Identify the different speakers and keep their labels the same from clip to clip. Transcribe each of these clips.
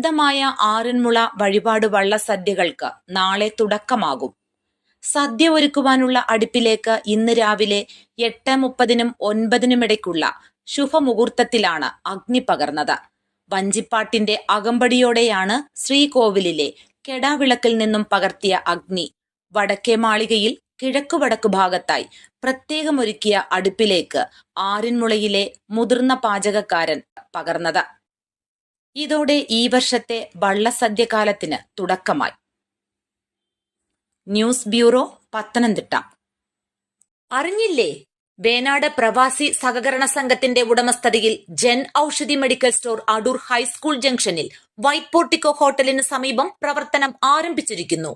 Speaker 1: പ്രസിദ്ധമായ ആറന്മുള വഴിപാട് വള്ളസദ്യകൾക്ക് നാളെ തുടക്കമാകും. സദ്യ ഒരുക്കുവാനുള്ള അടുപ്പിലേക്ക് ഇന്ന് രാവിലെ 8:30-നും 9:00-നും ഇടയ്ക്കുള്ള ശുഭമുഹൂർത്തത്തിലാണ് അഗ്നി പകർന്നത്. വഞ്ചിപ്പാട്ടിന്റെ അകമ്പടിയോടെയാണ് ശ്രീകോവിലിലെ കെടാവിളക്കിൽ നിന്നും പകർത്തിയ അഗ്നി വടക്കേ മാളികയിൽ കിഴക്കുവടക്കു ഭാഗത്തായി പ്രത്യേകമൊരുക്കിയ അടുപ്പിലേക്ക് ആറന്മുളയിലെ മുതിർന്ന പാചകക്കാരൻ പകർന്നത്. ഇതോടെ ഈ വർഷത്തെ വള്ളസദ്യകാലത്തിന് തുടക്കമായി. News bureau, Pathanamthitta. അറിഞ്ഞില്ലേ? വേനാട് പ്രവാസി സഹകരണ സംഘത്തിന്റെ ഉടമസ്ഥതയിൽ Jan Aushadhi medical store Adoor high school ജംഗ്ഷനിൽ വൈറ്റ് പോർട്ടിക്കോ ഹോട്ടലിന് സമീപം പ്രവർത്തനം ആരംഭിച്ചിരിക്കുന്നു.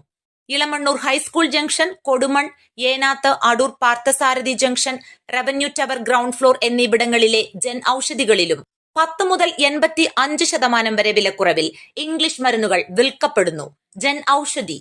Speaker 1: Elamannoor high school junction, Kodumon, Enath, Adoor Parthasarathy junction, revenue tower ground floor എന്നിവിടങ്ങളിലെ ജൻ ഔഷധികളിലും 10 മുതൽ 85% വരെ വിലക്കുറവിൽ ഇംഗ്ലീഷ് മരുന്നുകൾ വിൽക്കപ്പെടുന്നു. ജൻ ഔഷധി.